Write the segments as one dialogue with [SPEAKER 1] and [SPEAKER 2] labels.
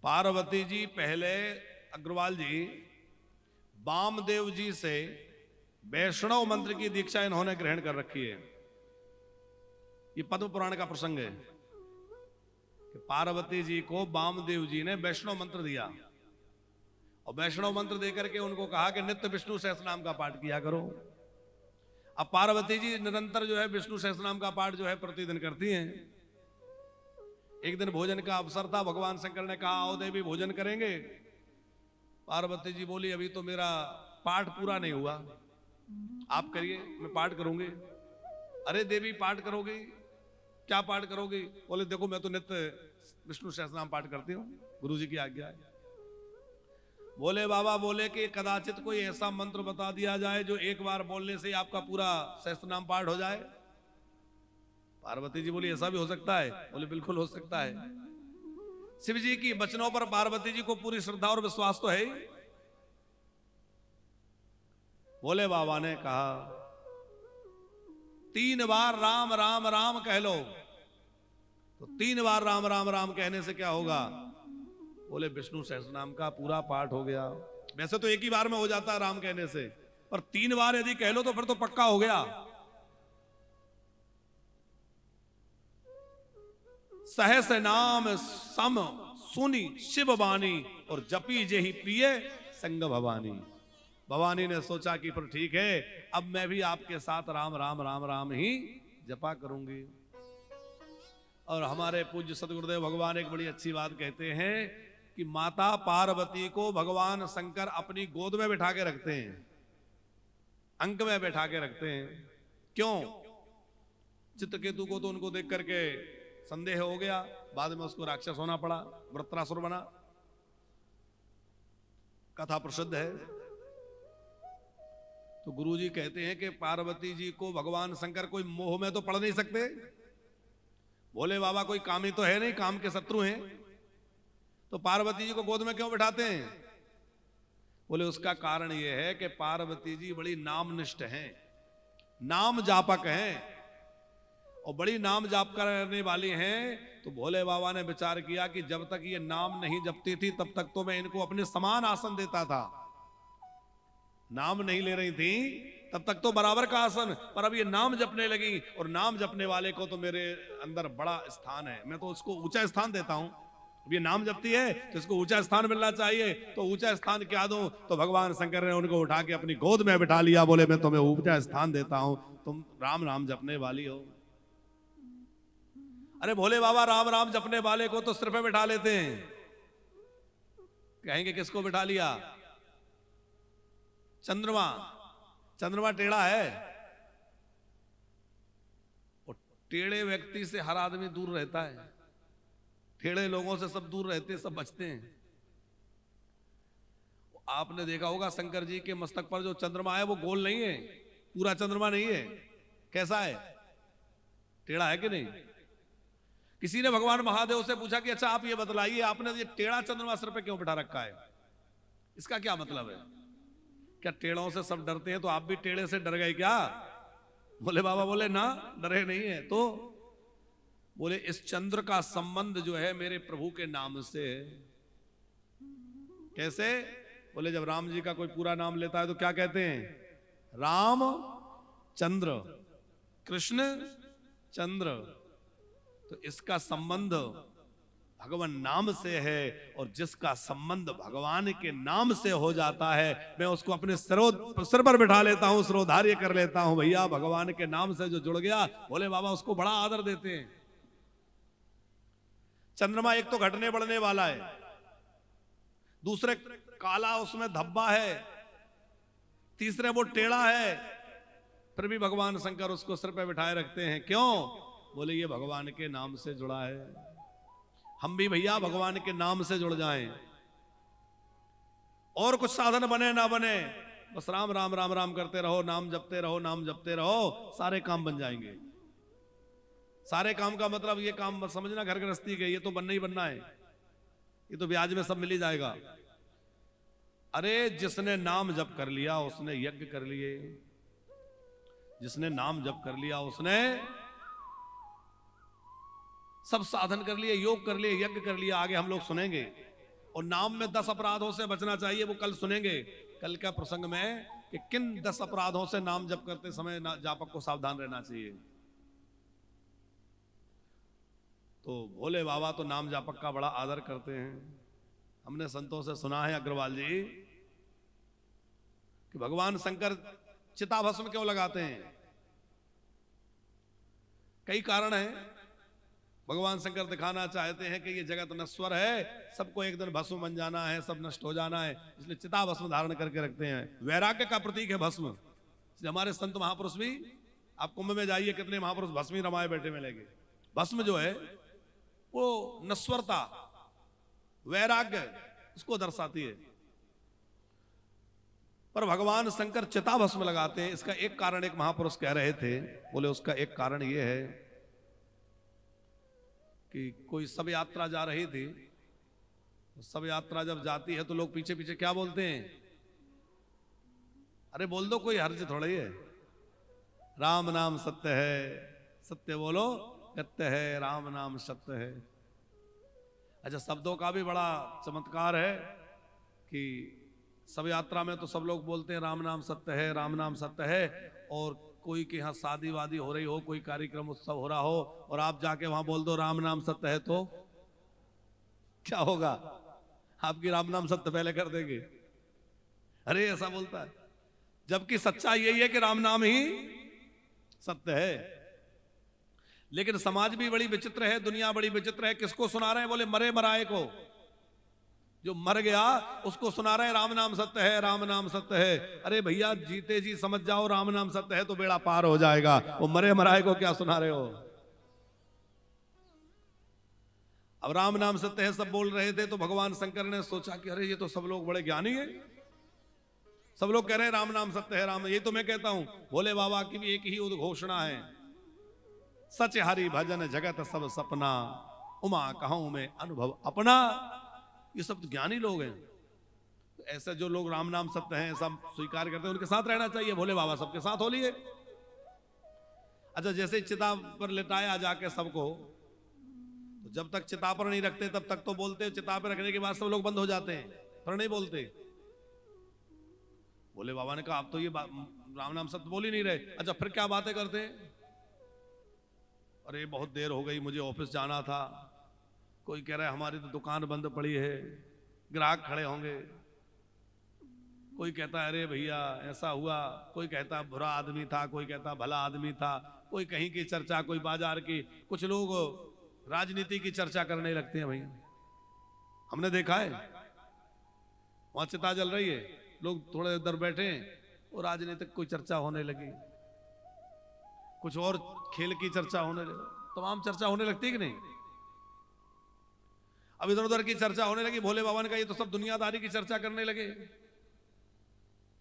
[SPEAKER 1] पार्वती जी पहले अग्रवाल जी वामदेव जी से वैष्णव मंत्र की दीक्षा इन्होंने ग्रहण कर रखी है। ये पद्म पुराण का प्रसंग है कि पार्वती जी को वामदेव जी ने वैष्णव मंत्र दिया और वैष्णव मंत्र देकर के उनको कहा कि नित्य विष्णु सहस्त्र नाम का पाठ किया करो। अब पार्वती जी निरंतर जो है विष्णु सहस्त्र नाम का पाठ जो है प्रतिदिन करती हैं। एक दिन भोजन का अवसर था, भगवान शंकर ने कहा आओ देवी भोजन करेंगे। पार्वती जी बोली अभी तो मेरा पाठ पूरा नहीं हुआ, आप करिए मैं पाठ करूंगी। अरे देवी पाठ करोगी? क्या पाठ करोगी? बोले देखो मैं तो नित्य विष्णु सहस्त्रनाम पाठ करती हूँ, गुरु जी की आज्ञा है। बोले बाबा बोले कि कदाचित कोई ऐसा मंत्र बता दिया जाए जो एक बार बोलने से आपका पूरा सहस्त्रनाम पाठ हो जाए। पार्वती जी बोली ऐसा भी हो सकता है? बोले बिल्कुल हो सकता है। शिव जी की वचनों पर पार्वती जी को पूरी श्रद्धा और विश्वास तो है ही। बोले बाबा ने कहा 3 बार राम राम राम कह लो। तो 3 बार राम राम राम कहने से क्या होगा? बोले विष्णु सहस्त्रनाम का पूरा पाठ हो गया। वैसे तो एक ही बार में हो जाता है राम कहने से, पर 3 बार यदि कह लो तो फिर तो पक्का हो गया। सहस नाम सम सुनी शिव वाणी और जपी जेहि प्रिय संग भवानी। भवानी ने सोचा कि पर ठीक है अब मैं भी आपके साथ राम राम राम राम ही जपा करूंगी। और हमारे पूज्य सदगुरुदेव भगवान एक बड़ी अच्छी बात कहते हैं कि माता पार्वती को भगवान शंकर अपनी गोद में बिठा के रखते हैं, अंक में बैठा के रखते हैं। क्यों? चित्रकेतु को तो उनको देख करके संदेह हो गया, बाद में उसको राक्षस होना पड़ा, वृत्रासुर बना, कथा प्रसिद्ध है। तो गुरुजी कहते हैं कि पार्वती जी को भगवान शंकर कोई मोह में तो पड़ नहीं सकते। बोले बाबा कोई कामी तो है नहीं, काम के शत्रु हैं, तो पार्वती जी को गोद में क्यों बिठाते हैं? बोले उसका कारण यह है कि पार्वती जी बड़ी नामनिष्ठ हैं, नाम जापक हैं और बड़ी नाम जाप करने वाली हैं। तो भोले बाबा ने विचार किया कि जब तक ये नाम नहीं जपती थी तब तक तो मैं इनको अपने समान आसन देता था। नाम नहीं ले रही थी तब तक तो बराबर का आसन, पर अब ये नाम जपने लगी और नाम जपने वाले को तो मेरे अंदर बड़ा स्थान है, मैं तो उसको ऊंचा स्थान देता हूं। अब ये नाम जपती है तो इसको ऊंचा स्थान मिलना चाहिए, तो ऊंचा स्थान क्या दूं? तो भगवान शंकर ने उनको उठा के अपनी गोद में बिठा लिया। बोले मैं तुम्हें ऊंचा स्थान देता हूं, तुम राम राम जपने वाली हो। अरे भोले बाबा राम राम जपने वाले को तो सिर पे बिठा लेते हैं, कहेंगे किसको बिठा लिया? चंद्रमा। चंद्रमा टेढ़ा है और टेढ़े व्यक्ति से हर आदमी दूर रहता है, टेढ़े लोगों से सब दूर रहते हैं, सब बचते हैं। आपने देखा होगा शंकर जी के मस्तक पर जो चंद्रमा है वो गोल नहीं है, पूरा चंद्रमा नहीं है। कैसा है? टेढ़ा है कि नहीं? किसी ने भगवान महादेव से पूछा कि अच्छा आप ये बतलाइए आपने ये टेढ़ा चंद्रमा सिर पे क्यों बिठा रखा है, इसका क्या मतलब है? क्या टेढ़ों से सब डरते हैं तो आप भी टेढ़े से डर गए क्या? बोले बाबा बोले ना डरे नहीं है। तो बोले इस चंद्र का संबंध जो है मेरे प्रभु के नाम से है। कैसे? बोले जब राम जी का कोई पूरा नाम लेता है तो क्या कहते हैं? राम चंद्र, कृष्ण चंद्र। तो इसका संबंध भगवान नाम से है और जिसका संबंध भगवान के नाम से हो जाता है मैं उसको अपने सिर पर बिठा लेता हूं, सिरोधार्य कर लेता हूं। भैया भगवान के नाम से जो जुड़ गया भोले बाबा उसको बड़ा आदर देते हैं। चंद्रमा एक तो घटने बढ़ने वाला है, दूसरे काला उसमें धब्बा है, तीसरे वो टेढ़ा है, फिर भी भगवान शंकर उसको सिर पे बिठाए रखते हैं। क्यों? बोले ये भगवान के नाम से जुड़ा है। हम भी भैया भगवान के नाम से जुड़ जाएं, और कुछ साधन बने ना बने, बस राम राम राम राम करते रहो, नाम जपते रहो, नाम जपते रहो, सारे काम बन जाएंगे। सारे काम का मतलब ये काम समझना घर गृहस्थी के, ये तो बनना ही बनना है, ये तो ब्याज में सब मिल ही जाएगा। अरे जिसने नाम जप कर लिया उसने यज्ञ कर लिए, जिसने नाम जप कर लिया उसने सब साधन कर लिए, योग कर लिए, यज्ञ कर लिया। आगे हम लोग सुनेंगे और नाम में 10 अपराधों से बचना चाहिए, वो कल सुनेंगे कल का प्रसंग में कि किन 10 अपराधों से नाम जप करते समय जापक को सावधान रहना चाहिए। तो भोले बाबा तो नाम जापक का बड़ा आदर करते हैं। हमने संतों से सुना है अग्रवाल जी कि भगवान शंकर चिताभस्म क्यों लगाते हैं। कई कारण हैं। भगवान शंकर दिखाना चाहते हैं कि ये जगत नश्वर है, सबको एक दिन भस्म बन जाना है, सब नष्ट हो जाना है, इसलिए चिता भस्म धारण करके रखते हैं। वैराग्य का प्रतीक है भस्म। हमारे संत महापुरुष भी, आप कुंभ में जाइए कितने महापुरुष भस्म ही रमाए बैठे मिलेंगे। भस्म जो है वो नश्वरता, वैराग्य उसको दर्शाती है। पर भगवान शंकर चिता भस्म लगाते हैं, इसका एक कारण एक महापुरुष कह रहे थे, बोले उसका एक कारण ये है कि कोई सब यात्रा जा रही थी, सब यात्रा जब जाती है तो लोग पीछे पीछे क्या बोलते हैं, अरे बोल दो, कोई हर्ज थोड़ा ही है, राम नाम सत्य है, सत्य बोलो सत्य है, राम नाम सत्य है। अच्छा, शब्दों का भी बड़ा चमत्कार है कि सब यात्रा में तो सब लोग बोलते हैं राम नाम सत्य है, राम नाम सत्य है, और कोई के यहाँ शादी वादी हो रही हो, कोई कार्यक्रम उत्सव हो रहा हो और आप जाके वहां बोल दो राम नाम सत्य है, तो क्या होगा? आपकी राम नाम सत्य पहले कर देंगे। अरे ऐसा बोलता है, जबकि सच्चाई यही है कि राम नाम ही सत्य है। लेकिन समाज भी बड़ी विचित्र है, दुनिया बड़ी विचित्र है। किसको सुना रहे हैं? बोले मरे मराए को, जो मर गया उसको सुना रहे हैं राम नाम सत्य है, राम नाम सत्य है। अरे भैया, जीते जी समझ जाओ राम नाम सत्य है तो बेड़ा पार हो जाएगा, वो मरे मराए को क्या सुना रहे हो? अब राम नाम सत्य है सब बोल रहे थे तो भगवान शंकर ने सोचा कि अरे ये तो सब लोग बड़े ज्ञानी है, सब लोग कह रहे हैं राम नाम सत्य है, राम। ये तो मैं कहता हूं, भोले बाबा की भी एक ही उद्घोषणा है, सच हरि भजन जगत सब सपना, उमा कहूं में अनुभव अपना। ये सब तो ज्ञानी लोग हैं। तो ऐसे जो लोग राम नाम सत्य हैं, सब स्वीकार करते हैं, उनके साथ रहना चाहिए। भोले बाबा सबके साथ हो लिए। अच्छा, जैसे चिता पर लिटाया जाके सबको, तो जब तक चिता पर नहीं रखते तब तक तो बोलते, चिता पर रखने के बाद सब लोग बंद हो जाते हैं, फिर नहीं बोलते। भोले बाबा ने कहा आप तो ये राम नाम सत्य बोल ही नहीं रहे। अच्छा, फिर क्या बातें करते हैं? अरे बहुत देर हो गई, मुझे ऑफिस जाना था। कोई कह रहा है हमारी तो दुकान बंद पड़ी है, ग्राहक खड़े होंगे। कोई कहता है अरे भैया ऐसा हुआ, कोई कहता बुरा आदमी था, कोई कहता भला आदमी था, कोई कहीं की चर्चा, कोई बाजार की, कुछ लोग राजनीति की चर्चा करने लगते हैं। भैया हमने देखा है, वहां चिता जल रही है, लोग थोड़े इधर बैठे हैं, वो राजनीतिक कोई चर्चा होने लगी, कुछ और खेल की चर्चा होने लगी, तमाम चर्चा होने लगती है कि नहीं? अब इधर उधर की चर्चा होने लगी। भोले बाबा ने कहा ये तो सब दुनियादारी की चर्चा करने लगे।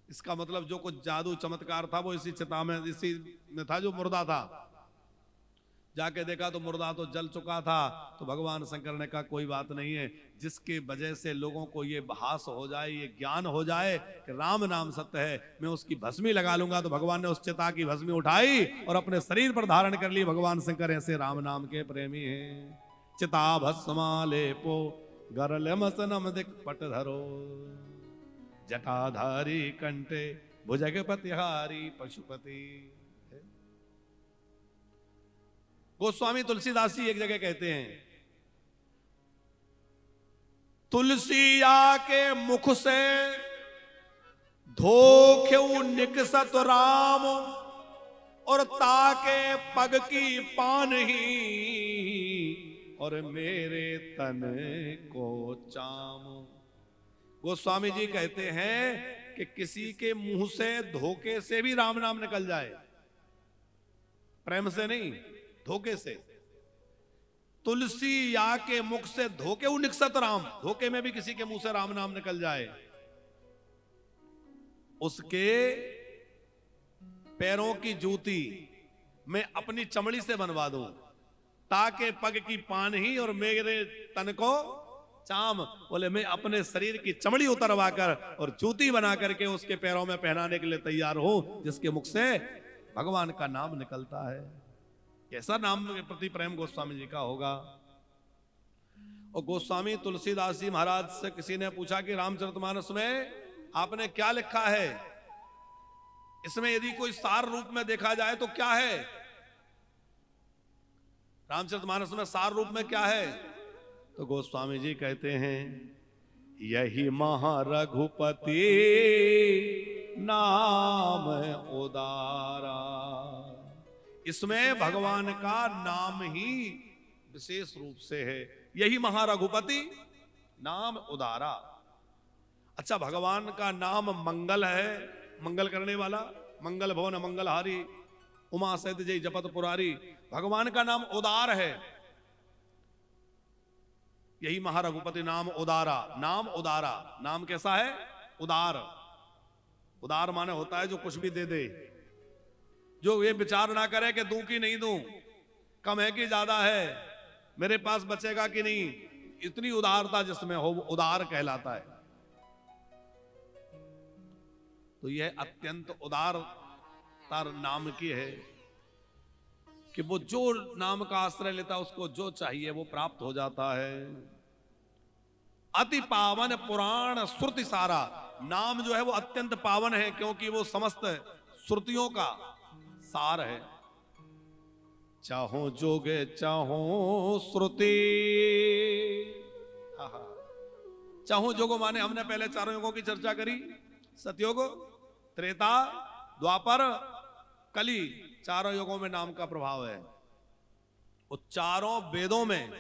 [SPEAKER 1] इसका मतलब जो कुछ जादू चमत्कार था वो इसी चिता में, इसी में था जो मुर्दा था। जाके देखा तो मुर्दा तो जल चुका था। तो भगवान शंकर ने कहा कोई बात नहीं है, जिसके वजह से लोगों को ये भास हो जाए, ये ज्ञान हो जाए कि राम नाम सत्य है, मैं उसकी भस्मी लगा लूंगा। तो भगवान ने उस चिता की भस्मी उठाई और अपने शरीर पर धारण कर ली। भगवान शंकर ऐसे राम नाम के प्रेमी हैं। चिता भस्मालेपो गरलमसनम दिक पट धरो, जटाधारी कंठे भुजगपतिहारी पशुपति। गोस्वामी तुलसीदास जी एक जगह कहते हैं, तुलसिया के मुख से धोख्यू निकसत राम, और ताके पग की पान ही, और मेरे तन को चाम। गोस्वामी जी कहते हैं कि किसी के मुंह से धोखे से भी राम नाम निकल जाए, प्रेम से नहीं, धोखे से। तुलसी या के मुख से धोखे निकसत राम, धोखे में भी किसी के मुंह से राम नाम निकल जाए, उसके पैरों की जूती मैं अपनी चमड़ी से बनवा दूं, ताके पग की पान ही, और मेरे तन को चाम। बोले मैं अपने शरीर की चमड़ी उतरवा कर और जूती बना करके उसके पैरों में पहनाने के लिए तैयार हूं, जिसके मुख से भगवान का नाम निकलता है। कैसा नाम के प्रति प्रेम गोस्वामी जी का होगा। और गोस्वामी तुलसीदास जी महाराज से किसी ने पूछा कि रामचरितमानस में आपने क्या लिखा है, इसमें यदि कोई सार रूप में देखा जाए तो क्या है, रामचरितमानस में सार रूप में क्या है? तो गोस्वामी जी कहते हैं, यही महारघुपति नाम उदारा। इसमें भगवान का नाम ही विशेष रूप से है, यही महारघुपति नाम उदारा। अच्छा, भगवान का नाम मंगल है, मंगल करने वाला, मंगल भवन मंगलहारी, उमा सहित जय जपत पुरारी। भगवान का नाम उदार है, यही महारघुपति नाम उदारा। नाम उदारा, नाम कैसा है? उदार। उदार माने होता है जो कुछ भी दे दे, जो ये विचार ना करे कि दूं कि नहीं दूं, कम है कि ज्यादा है, मेरे पास बचेगा कि नहीं, इतनी उदारता जिसमें हो वो उदार कहलाता है। तो यह अत्यंत उदारता नाम की है कि वो जो नाम का आश्रय लेता है उसको जो चाहिए वो प्राप्त हो जाता है। अति पावन पुराण श्रुति सारा, नाम जो है वो अत्यंत पावन है क्योंकि वो समस्त श्रुतियों का सार है। चाहो जोगे चाहो श्रुति, चाहो जोगो माने हमने पहले चारों युगों की चर्चा करी, सतयुग, त्रेता, द्वापर, कली, चारों युगों में नाम का प्रभाव है। वो चारों वेदों में,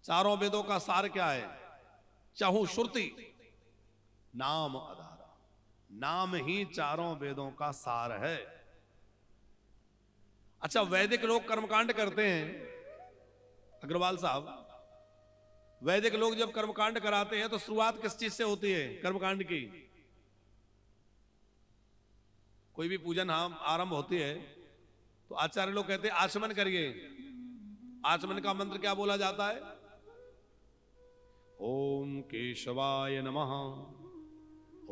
[SPEAKER 1] चारों वेदों का सार क्या है? चाहू श्रुति नाम आधारा, नाम ही चारों वेदों का सार है। अच्छा, वैदिक लोग कर्मकांड करते हैं, अग्रवाल साहब, वैदिक लोग जब कर्मकांड कराते हैं तो शुरुआत किस चीज से होती है कर्मकांड की? कोई भी पूजन हम आरंभ होती है तो आचार्य लोग कहते हैं आचमन करिए। आचमन का मंत्र क्या बोला जाता है? ओम केशवाय नमः,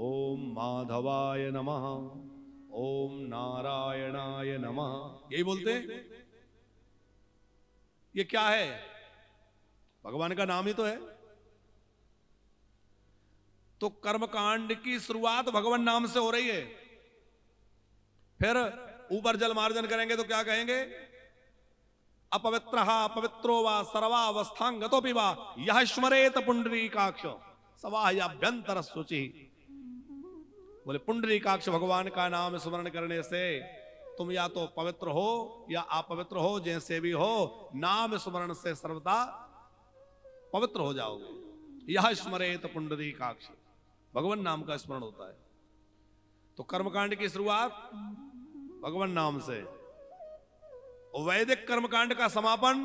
[SPEAKER 1] ओम माधवाय नमः, ओम नारायणाय नमः, यही बोलते हैं। ये क्या है? भगवान का नाम ही तो है। तो कर्मकांड की शुरुआत भगवान नाम से हो रही है। फिर ऊपर जल मार्जन करेंगे तो क्या कहेंगे? अपवित्रः अपवित्रो वा सर्वावस्थांगतोपि वा यः स्मरेत पुंडरीकाक्ष सवाह्याभ्यंतर शुचि। बोले पुंडरीकाक्ष भगवान का नाम स्मरण करने से तुम या तो पवित्र हो या अपवित्र हो, जैसे भी हो, नाम स्मरण से सर्वदा पवित्र हो जाओगे। यह स्मरेत पुंडरीकाक्ष, भगवान नाम का स्मरण होता है। तो कर्मकांड की शुरुआत भगवान नाम से, और वैदिक कर्मकांड का समापन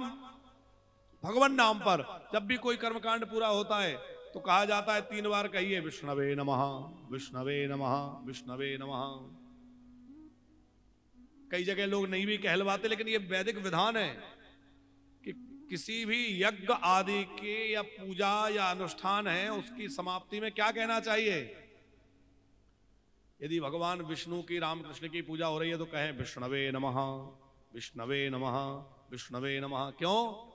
[SPEAKER 1] भगवान नाम पर। जब भी कोई कर्मकांड पूरा होता है तो कहा जाता है 3 बार कहिए विष्णवे नमः, विष्णवे नमः, विष्णवे नमः। कई जगह लोग नहीं भी कहलवाते, लेकिन ये वैदिक विधान है कि किसी भी यज्ञ आदि के या पूजा या अनुष्ठान है उसकी समाप्ति में क्या कहना चाहिए? यदि भगवान विष्णु की, रामकृष्ण की पूजा हो रही है तो कहें विष्णवे नमः, विष्णवे नमः, विष्णवे नमः। क्यों?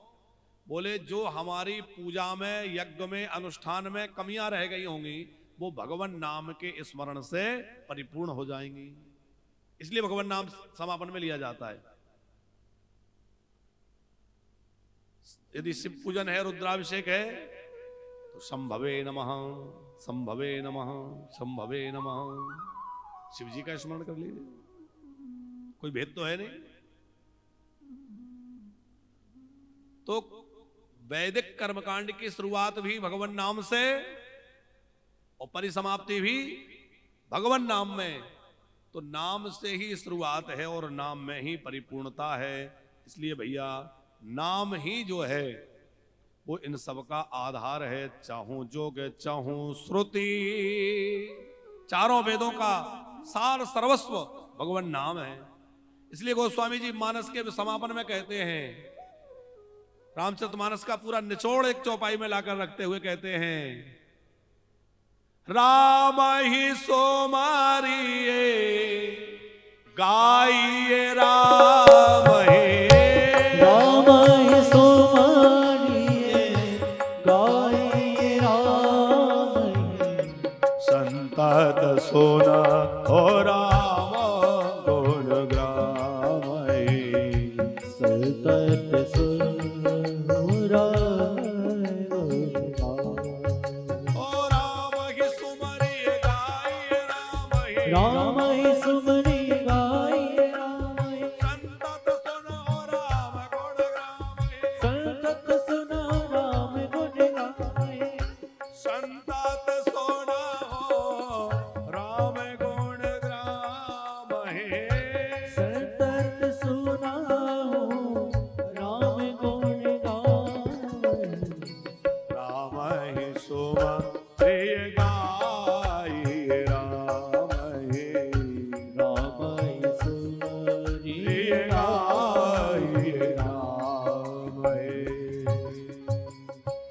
[SPEAKER 1] बोले जो हमारी पूजा में, यज्ञ में, अनुष्ठान में कमियां रह गई होंगी वो भगवान नाम के स्मरण से परिपूर्ण हो जाएंगी, इसलिए भगवान नाम समापन में लिया जाता है। यदि शिव पूजन है, रुद्राभिषेक है तो संभवे नमः, संभवे नमः, संभवे नमः, शिव जी का स्मरण कर लीजिए, कोई भेद तो है नहीं। तो वैदिक कर्मकांड की शुरुआत भी भगवान नाम से और परिसमाप्ति भी भगवान नाम में। तो नाम से ही शुरुआत है और नाम में ही परिपूर्णता है। इसलिए भैया नाम ही जो है वो इन सब का आधार है। चाहूं जोग चाहूं श्रुति, चारों वेदों का सार सर्वस्व भगवान नाम है। इसलिए गोस्वामी जी मानस के समापन में कहते हैं, रामचरितमानस का पूरा निचोड़ एक चौपाई में लाकर रखते हुए कहते हैं, राम ही सोमारिये गाइए, राम ही सोमारिये
[SPEAKER 2] गाए राम
[SPEAKER 1] संतत सुना हो राम गुण ग्राम
[SPEAKER 2] सतत सुरा
[SPEAKER 1] ओ राम ही सुमरि गाय
[SPEAKER 2] राम ही सुमरि गाए राम
[SPEAKER 1] संतत सुना हो राम गुण ग्राम
[SPEAKER 2] संतत सुना राम गुण गाए
[SPEAKER 1] संतत सुना हो राम गुण ग्राम
[SPEAKER 2] संतत सुना राम गुण गाए
[SPEAKER 1] राम ही सुमरि